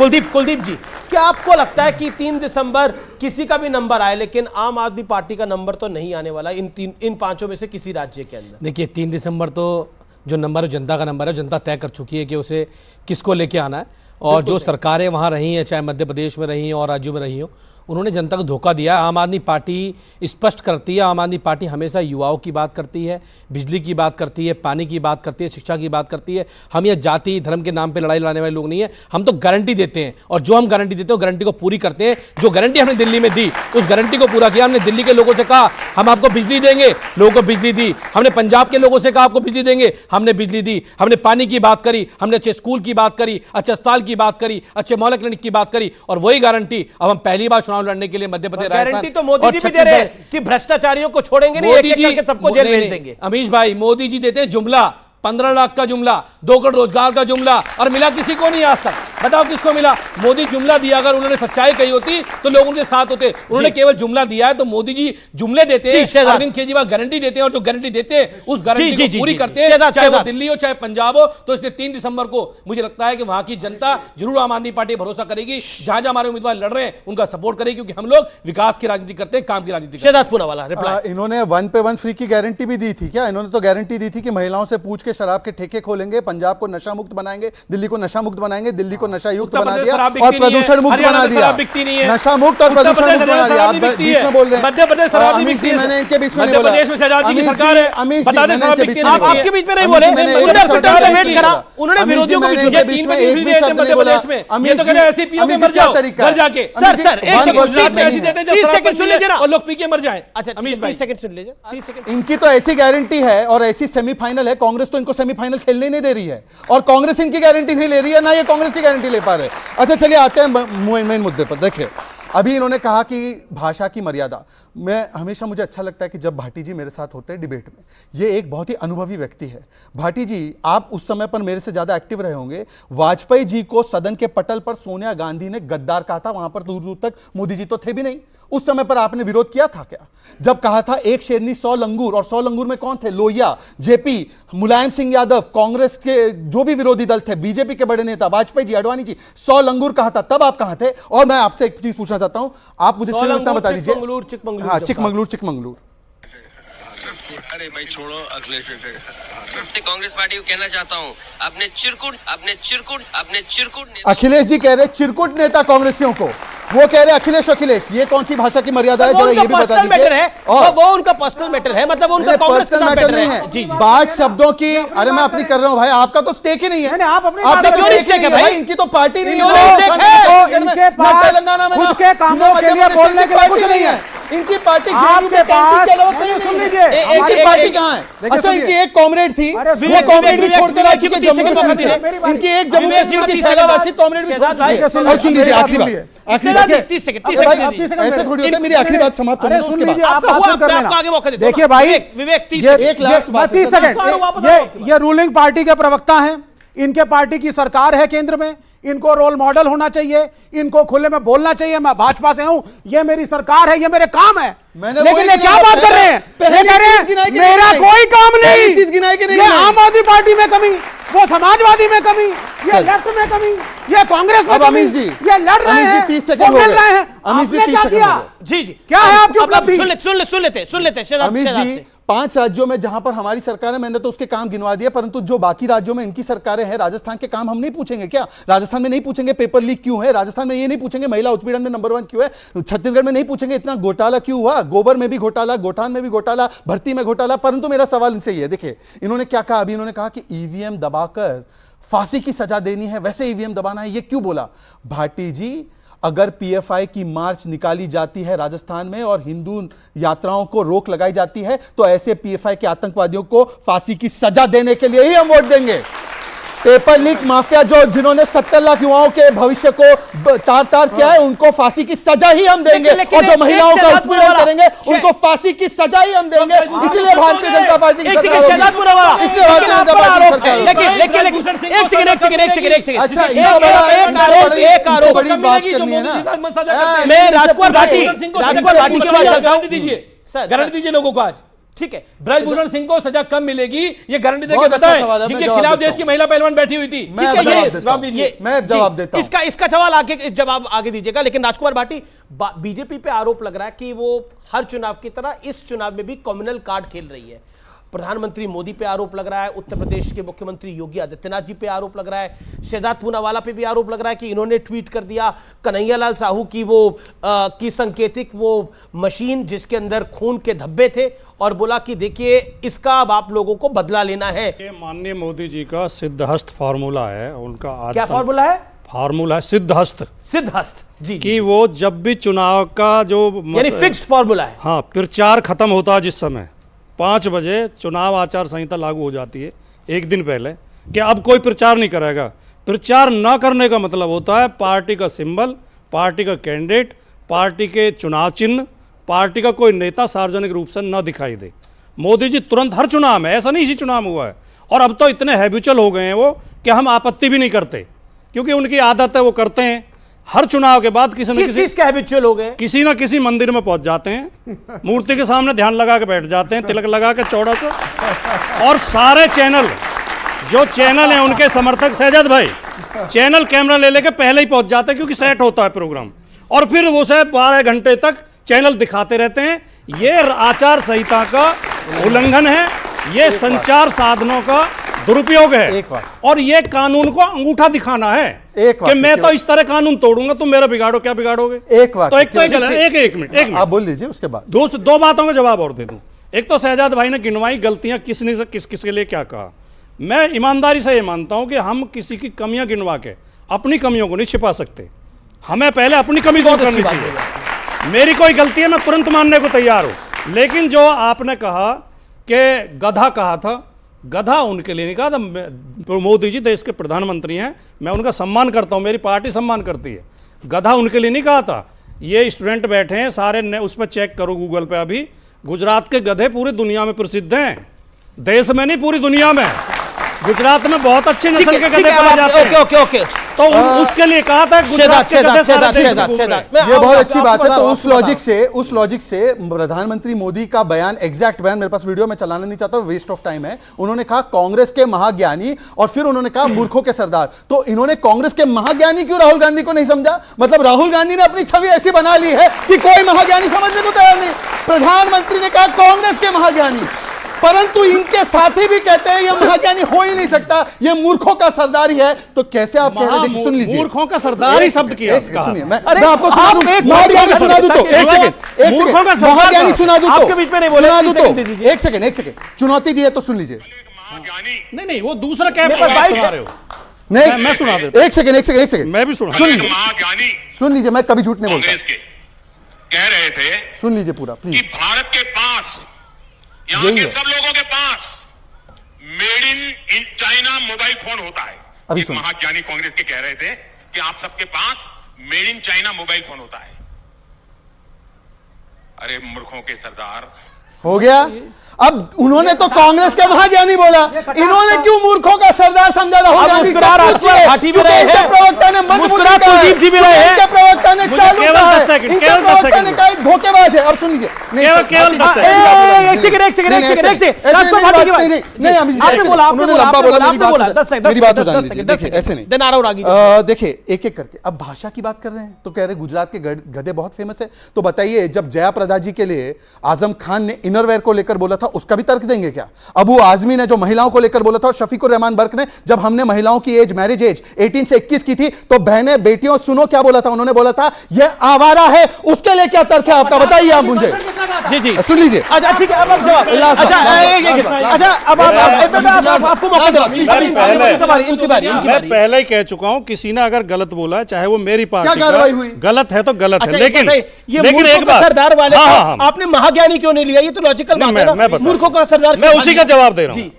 कुलदीप जी, क्या आपको लगता है कि 3 दिसंबर किसी का भी नंबर आए लेकिन आम आदमी पार्टी का नंबर तो नहीं आने वाला इन पांचों में से किसी राज्य के अंदर? देखिए 3 दिसंबर तो जो नंबर है जनता का नंबर है, जनता तय कर चुकी है कि उसे किसको लेके आना है। और जो सरकारें वहाँ रही हैं, चाहे मध्य प्रदेश में रही हैं और राज्यों में रही हो, उन्होंने जनता को धोखा दिया है। आम आदमी पार्टी स्पष्ट करती है, आम आदमी पार्टी हमेशा युवाओं की बात करती है, बिजली की बात करती है, पानी की बात करती है, शिक्षा की बात करती है। हम ये जाति धर्म के नाम पे लड़ाई लड़ाने वाले लोग नहीं है। हम तो गारंटी देते हैं और जो हम गारंटी देते हैं वो गारंटी को पूरी करते हैं। जो गारंटी हमने दिल्ली में दी उस गारंटी को पूरा किया। हमने दिल्ली के लोगों से कहा हम आपको बिजली देंगे, लोगों को बिजली दी। हमने पंजाब के लोगों से कहा आपको बिजली देंगे, हमने बिजली दी। हमने पानी की बात करी, हमने अच्छे स्कूल की बात करी, अच्छे अस्पताल की बात करी, अच्छे मोहल्ला क्लिनिक की बात करी। और वही गारंटी अब हम पहली बार चुनाव लड़ने के लिए मध्य प्रदेश, गारंटी तो मोदी जी भी दे रहे हैं कि भ्रष्टाचारियों को छोड़ेंगे नहीं, एक एक करके सबको जेल भेज देंगे। अमीश भाई, मोदी जी देते हैं जुमला, 15 लाख का जुमला, 2 करोड़ रोजगार का जुमला, और मिला किसी को नहीं आज तक। बताओ किसको मिला? मोदी जुमला दिया, अगर उन्होंने सच्चाई कही होती तो लोग उनके साथ होते। उन्होंने केवल जुमला दिया है। तो मोदी जी जुमले देते हैं, अरविंद केजरीवाल गारंटी देते हैं, और जो गारंटी देते हैं उस गारंटी को पूरी करते हैं, चाहे वो दिल्ली हो चाहे पंजाब हो। तो इसलिए 3 दिसंबर को मुझे लगता है कि वहां की जनता जरूर आम आदमी पार्टी भरोसा करेगी। जहां जहां हमारे उम्मीदवार लड़ रहे हैं उनका सपोर्ट करेगी, क्योंकि हम लोग विकास की राजनीति करते हैं, काम की राजनीति करते हैं। इन्होंने 1 पे 1 फ्री की गारंटी भी दी थी क्या? इन्होंने तो गारंटी दी थी कि महिलाओं से पूछ के शराब के ठेके खोलेंगे, पंजाब को नशा मुक्त बनाएंगे, दिल्ली को नशा मुक्त बनाएंगे, दिल्ली को नशा युक्त बना दिया और प्रदूषण मुक्त बना दिया। नशा मुक्त और प्रदूषण मुक्त बना दिया। आप बीच में बोल रहे हैं। मध्य प्रदेश शराब नहीं अमित बिकती जी, है। मैंने इनके बीच में मध्य नहीं बोला। प्रदेश में शहजाद जी की सरकार है। अमित बता दें शराब बिकती है। आप आपके बीच में नहीं बोले, वेट करा उन्होंने विरोधियों को बीच में 3 बजे फ्री देते मध्य प्रदेश में। ये तो कह रहे हैं ऐसे पियो के मर जाओ घर जाके। सर एक सेकंड ऐसी देते हैं 30 सेकंड सुन लीजिए ना, और लोग पी के मर जाएं। अच्छा अमीश भाई 30 सेकंड सुन लीजिए, 30 सेकंड। इनकी तो ऐसी गारंटी है और ऐसी सेमीफाइनल है, कांग्रेस तो इनको सेमीफाइनल खेलने नहीं दे रही है और कांग्रेस इनकी गारंटी नहीं ले रही है, ना ये कांग्रेस की गारंटी ले पा रहे। अच्छा चलिए आते हैं मेन मुद्दे पर। देखिए अभी इन्होंने कहा कि भाषा की मर्यादा। मैं हमेशा, मुझे अच्छा लगता है कि जब भाटी जी मेरे साथ होते हैं डिबेट में, ये एक बहुत ही अनुभवी व्यक्ति है। भाटी जी, आप उस समय पर मेरे से ज्यादा एक्टिव रहे होंगे। वाजपेयी जी को सदन के पटल पर सोनिया गांधी ने गद्दार कहा था, वहां पर दूर दूर तक मोदी जी तो थे भी नहीं। उस समय पर आपने विरोध किया था क्या? जब कहा था एक शेरनी 100 लंगूर, और 100 लंगूर में कौन थे? लोहिया, जेपी, मुलायम सिंह यादव, कांग्रेस के जो भी विरोधी दल थे, बीजेपी के बड़े नेता वाजपेयी जी, अडवाणी जी, 100 लंगूर कहा था, तब आप कहां थे? और मैं आपसे एक चीज पूछना चाहता हूं, आप मुझे सिर्फ इतना बता दीजिए। हाँ, चिकमंगलूर। अरे भाई छोड़ो अखिलेश। कांग्रेस पार्टी को कहना चाहता हूँ, अपने चिरकुट अखिलेश जी कह रहे चिरकुट नेता कांग्रेसियों को, वो कह रहे अखिलेश, ये कौन सी भाषा की मर्यादा है? जरा ये भी बता दीजिए। और वो उनका पर्सनल मैटर है, मतलब उनका कांग्रेस का मैटर नहीं है। बात शब्दों की, अरे मैं अपनी कर रहा हूँ भाई, आपका तो स्टेक ही नहीं है। आपका क्यों नहीं स्टेक है भाई? इनकी तो पार्टी नहीं है, तेलंगाना में खुद के कामों के लिए बोलने के लिए कुछ नहीं है। इनकी पार्टी आपके पास सुन लीजिए, इनकी पार्टी कहाँ है? अच्छा, इनकी एक कॉमरेड थी, वो कॉमरेड भी छोड़ देना चाहिए जम्मू कश्मीर से। इनकी एक जम्मू कश्मीर की शैला राशिद कॉमरेड भी छोड़ दी। और सुन लीजिए आखिरी बात, ऐसे थोड़ी होता है। मेरी आखिरी बात समाप्त होने दो, उसके बाद आपको आगे मौका देता हूं। देखिए भाई, विवेक 30 सेकंड। ये रूलिंग पार्टी के प्रवक्ता हैं, इनके पार्टी की सरकार है केंद्र में, इनको रोल मॉडल होना चाहिए, इनको खुले में बोलना चाहिए। मैं भाजपा से हूं, ये मेरी सरकार है, ये मेरे काम है। लेकिन ये क्या बात कर रहे हैं? ये कह रहे हैं मेरा कोई काम नहीं, ये आम आदमी पार्टी में कमी, वो समाजवादी में कमी, ये लेफ्ट में कमी, ये कांग्रेस में कमी, ये लड़ रहे हैं, 30 सेकंड हो गए। अमित जी 30 सेकंड हो गए। जी क्या है आपकी उपलब्धि? सुन लेते अमित जी, 5 राज्यों में जहां पर हमारी सरकार है, मैंने तो उसके काम गिनवा दिए, परंतु जो बाकी राज्यों में इनकी सरकारें हैं, राजस्थान के काम हम नहीं पूछेंगे क्या? राजस्थान में नहीं पूछेंगे पेपर लीक क्यों है, राजस्थान में ये नहीं पूछेंगे महिला उत्पीड़न में नंबर 1 क्यों है, छत्तीसगढ़ में नहीं पूछेंगे इतना घोटाला क्यों हुआ, गोबर में भी घोटाला, गोठान में भी घोटाला, भर्ती में घोटाला। परंतु मेरा सवाल इनसे ये, देखिए इन्होंने क्या कहा अभी, इन्होंने कहा कि ईवीएम दबाकर फांसी की सजा देनी है, वैसे ईवीएम दबाना है, ये क्यों बोला? भाटी जी, अगर पीएफआई की मार्च निकाली जाती है राजस्थान में और हिंदू यात्राओं को रोक लगाई जाती है, तो ऐसे पीएफआई के आतंकवादियों को फांसी की सजा देने के लिए ही हम वोट देंगे। पेपर लीक माफिया जिन्होंने 70 लाख युवाओं के भविष्य को तार किया है, उनको फांसी की सजा ही हम देंगे। और जो महिलाओं का उत्पीड़न करेंगे उनको फांसी की सजा ही हम देंगे। इसलिए भारतीय जनता पार्टी की सरकार होगी। इसलिए भारतीय जनता पार्टी की सरकार होगी। अच्छा, एक आरोप बड़ी बात करनी है ना। मैं राजकुमार भाटी के बाद चलता हूं। गारंटी दीजिए लोगों को आज ठीक है, ब्रजभूषण सिंह को सजा कम मिलेगी, ये गारंटी देके बहुत अच्छा बताएं, सवाल है, मैं जिनके जवाब खिलाफ देता देश की महिला पहलवान बैठी हुई थी। मैं ठीक है, जवाब ये देता हूं। दीजिए। मैं जवाब देता हूं। इसका जवाब आगे दीजिएगा। लेकिन राजकुमार भाटी, बीजेपी पे आरोप लग रहा है कि वो हर चुनाव की तरह इस चुनाव में भी कम्युनल कार्ड खेल रही है। प्रधानमंत्री मोदी पे आरोप लग रहा है, उत्तर प्रदेश के मुख्यमंत्री योगी आदित्यनाथ जी पे आरोप लग रहा है, शहजाद पूनावाला पे भी आरोप लग रहा है कि इन्होंने ट्वीट कर दिया कन्हैयालाल साहू की वो की संकेतिक वो मशीन जिसके अंदर खून के धब्बे थे, और बोला कि देखिए इसका अब आप लोगों को बदला लेना है। ये माननीय मोदी जी का सिद्धहस्त फार्मूला है, उनका क्या फॉर्मूला है? फार्मूला है सिद्धहस्त, सिद्धहस्त जी, कि वो जब भी चुनाव का जो यानी फिक्स्ड फॉर्मूला है। हाँ, प्रचार खत्म होता है जिस समय 5 बजे चुनाव आचार संहिता लागू हो जाती है एक दिन पहले, कि अब कोई प्रचार नहीं करेगा। प्रचार न करने का मतलब होता है पार्टी का सिंबल, पार्टी का कैंडिडेट, पार्टी के चुनाव चिन्ह, पार्टी का कोई नेता सार्वजनिक रूप से न दिखाई दे। मोदी जी तुरंत हर चुनाव में, ऐसा नहीं इसी चुनाव में हुआ है, और अब तो इतने हैबिचुअल हो गए हैं वो कि हम आपत्ति भी नहीं करते, क्योंकि उनकी आदत है, वो करते हैं। हर चुनाव के बाद किसी न किस किसी चीज के हैबिचुअल हो गए? किसी ना किसी मंदिर में पहुंच जाते हैं, मूर्ति के सामने ध्यान लगा के बैठ जाते हैं, तिलक लगा के चौड़ा सा, और सारे चैनल जो चैनल हैं उनके समर्थक, शहजाद भाई, चैनल कैमरा ले लेके पहले ही पहुंच जाते हैं, क्योंकि सेट होता है प्रोग्राम, और फिर वो से 12 घंटे तक चैनल दिखाते रहते हैं। ये आचार संहिता का उल्लंघन है, ये संचार साधनों का दुरुपयोग है, और ये कानून को अंगूठा दिखाना है कि मैं तो इस तरह कानून तोड़ूंगा, तुम मेरा बिगाड़ो, क्या बिगाड़ोगे? एक तो एक मिनट आप बोल लीजिए, उसके बाद दो बातों का जवाब और दे दूं। एक तो शहजाद भाई ने गिनवाई गलतियां, किसने किस के लिए क्या कहा। मैं ईमानदारी से ये मानता हूं कि हम किसी की कमियां गिनवा के अपनी कमियों को नहीं छिपा सकते, हमें पहले अपनी कमी दूर करनी चाहिए। मेरी कोई गलती है, मैं तुरंत मानने को तैयार हूं, लेकिन जो आपने कहा कि गधा कहा था, गधा उनके लिए नहीं कहा था। मोदी जी देश के प्रधानमंत्री हैं, मैं उनका सम्मान करता हूं, मेरी पार्टी सम्मान करती है। गधा उनके लिए नहीं कहा था। ये स्टूडेंट बैठे हैं सारे, उस पर चेक करो गूगल पे, अभी गुजरात के गधे पूरी दुनिया में प्रसिद्ध हैं, देश में नहीं पूरी दुनिया में। गुजरात में बहुत अच्छे नस्ल के गधे पाए जाते हैं। ओके, तो उसके लिए कहा था गुजरात के गधे सारे देश में घूम रहे हैं। ये बहुत अच्छी बात है। तो उस लॉजिक से प्रधानमंत्री मोदी का बयान, एग्जैक्ट बयान मेरे पास वीडियो में चलाना नहीं चाहता, वेस्ट ऑफ टाइम है। उन्होंने कहा कांग्रेस के महाज्ञानी, और फिर उन्होंने कहा मूर्खों के सरदार। तो इन्होंने कांग्रेस के महाज्ञानी क्यों राहुल गांधी को नहीं समझा? मतलब राहुल गांधी ने अपनी छवि ऐसी बना ली है कि कोई महाज्ञानी समझने को तैयार नहीं। प्रधानमंत्री ने कहा कांग्रेस के महाज्ञानी, परंतु इनके साथी भी कहते हैं ये महाज्ञानी हो ही नहीं सकता, ये मूर्खों का सरदार ही है। तो कैसे आप कह रहे हैं? देखिए, सुन लीजिए, मूर्खों का सरदार ही शब्द किया। सुनिए, मैं आपको सुना दूं, महाज्ञानी सुना दूं तो एक सेकंड, महाज्ञानी सुना दूं तो, आपके बीच में नहीं बोले, सुना दूं तो एक सेकंड, चुनौती दी है तो सुन लीजिए। नहीं, वो दूसरा क्या सुना रहे हो? नहीं, मैं सुना देता हूं। एक सेकंड, मैं भी सुना। महाज्ञानी सुन लीजिए, मैं कभी झूठ नहीं बोलता। कांग्रेस के कह रहे थे, सुन लीजिए पूरा कि प्लीज। भारत के पास, यहाँ यही के है। सब लोगों के पास made in China mobile phone होता है। अभी एक सुनो। महाज्ञानी कांग्रेस के कह रहे थे कि आप सबके पास made in China mobile phone होता है। अरे मूर्खों के सरदार, हो गया। अब उन्होंने तो कांग्रेस के महाज्ञानी बोला, इन्होंने क्यों मूर्खों का सरदार समझा राहुल गांधी? प्रवक्ता ने मुस्कुरा कुलदीप जी भी रहे हैं, इनके प्रवक्ता ने चालू केवल कहा 10 है, सेकंड, इनके केवल 10 प्रवक्ता सेकंड। ने कहा एक धोखेबाज है। अब सुन लीजिए, केवल 10 सेकंड। उन्होंने लंबा बोला, मेरी बात हो जाने दीजिए। देखिए, ऐसे नहीं, देखिए एक एक करके। अब भाषा की बात कर रहे हैं तो कह रहे गुजरात के गधे बहुत फेमस है। तो बताइए, जब जया प्रदा जी के लिए आजम खान ने इनरवेयर को लेकर बोला था, उसका भी तर्क देंगे क्या? अबू आजमी ने जो महिलाओं को लेकर बोला था, और शफीकुर रहमान बर्क ने, जब हमने महिलाओं की एज, मैरिज एज 18 से 21 की थी, तो बहनें, बेटियों, सुनो क्या बोला था उन्होंने? बोला था यह आवारा है। उसके लिए क्या तर्क है आपका? बताइए आप मुझे। जी सुन लीजिए। अच्छा, ठीक है, अब आप जवाब। अच्छा, अब आपको मौका दे रहा हूं। मैं पहले ही कह चुका हूं, किसी ने अगर गलत बोला है, चाहे वो मेरी पार्टी क्या कार्रवाई हुई? गलत है तो गलत है। लेकिन एक बात, सरदार वाले हाँ, आपने महाज्ञानी क्यों नहीं लिया? ये तो लॉजिकल बात है ना। मूर्खों का सरदार, मैं उसी का जवाब दे रहा हूं।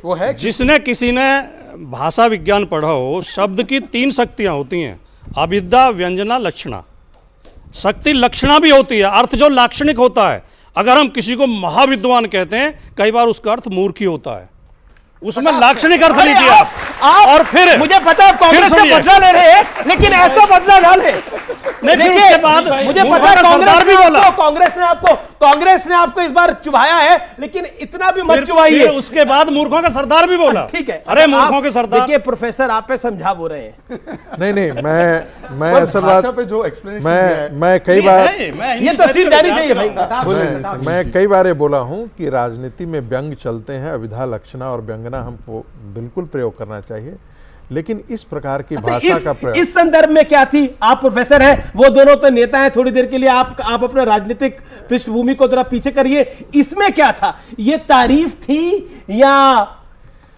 वो है जिसने किसी ने भाषा विज्ञान पढ़ा हो, शब्द की 3 शक्तियां होती हैं, अभिधा, व्यंजना, लक्षणा। शक्ति लक्षणा भी होती है, अर्थ जो लाक्षणिक होता है। अगर हम किसी को महाविद्वान कहते हैं, कई बार उसका अर्थ मूर्खी होता है, उसमें लाक्षणिक अर्थ लीजिए आप। और फिर मुझे पता है कांग्रेस से बदला ले रहे हैं, लेकिन ऐसा बदला ना ले। देखिए, मुझे पता है कांग्रेस ने आपको कांग्रेस ने आपको इस बार चुभाया है, लेकिन इतना भी मत फिर चुभाइए। उसके बाद मूर्खों का सरदार भी बोला। ठीक है, अरे आप मूर्खों के सरदार। देखिए प्रोफेसर, आप पे समझा वो रहे हैं। नहीं मैं पर असल भाषा बात पे जो एक्सप्लेनेशन दिया है, मैं कई बार ये तस्वीर जानी चाहिए भाई। मैं कई बार ये बोला हूं कि राजनीति में व्यंग चलते हैं, अभिधा लक्षणा और व्यंगना हमको बिल्कुल प्रयोग करना चाहिए, लेकिन इस प्रकार की भाषा का प्रयोग। इस संदर्भ में क्या थी? आप प्रोफेसर हैं, वो दोनों तो नेता हैं। थोड़ी देर के लिए आप अपना राजनीतिक पृष्ठभूमि को थोड़ा पीछे करिए। इसमें क्या था? ये तारीफ थी या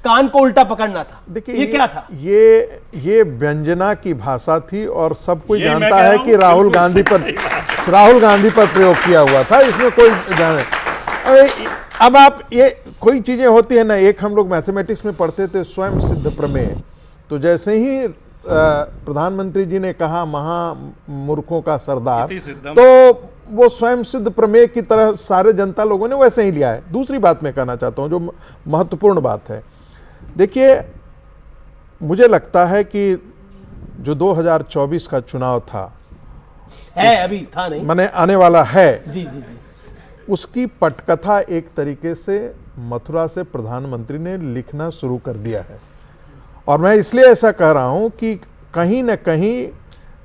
कान को उल्टा पकड़ना था? देखिए ये क्या था? ये व्यंजना की भाषा थी और सब कोई ये मैं जानता कह है रहा कि हूं, राहुल बिल्कुल गांधी पर सही राहुल गांधी पर प्रयोग किया हुआ था, इसमें कोई जाने। अरे अब आप ये कोई चीजें होती है ना, एक हम लोग मैथमेटिक्स में पढ़ते थे स्वयं सिद्ध प्रमेय, तो जैसे ही प्रधानमंत्री जी ने कहा महामूर्खों का सरदार, इति सिद्धम। तो वो स्वयं सिद्ध प्रमेय की तरह सारे जनता लोगों ने वैसे ही लिया है। दूसरी बात मैं कहना चाहता हूं जो महत्वपूर्ण बात है, देखिए मुझे लगता है कि जो 2024 का चुनाव था, अभी था नहीं, माने आने वाला है, जी जी जी, उसकी पटकथा एक तरीके से मथुरा से प्रधानमंत्री ने लिखना शुरू कर दिया है। और मैं इसलिए ऐसा कह रहा हूं कि कहीं न कहीं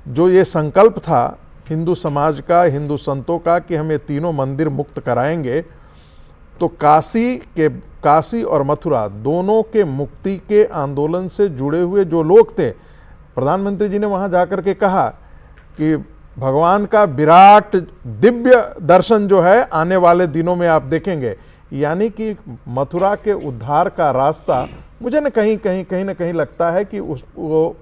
जो ये संकल्प था हिंदू समाज का, हिंदू संतों का, कि हम ये तीनों मंदिर मुक्त कराएंगे, तो काशी और मथुरा दोनों के मुक्ति के आंदोलन से जुड़े हुए जो लोग थे, प्रधानमंत्री जी ने वहां जाकर के कहा कि भगवान का विराट दिव्य दर्शन जो है आने वाले दिनों में आप देखेंगे, यानी कि मथुरा के उद्धार का रास्ता मुझे न कहीं लगता है कि वो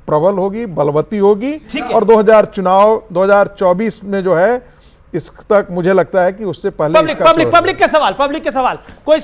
प्रबल होगी, बलवती होगी, और 2024 में जो है इस तक मुझे लगता है कि उससे पहले पब्लिक के सवाल कोई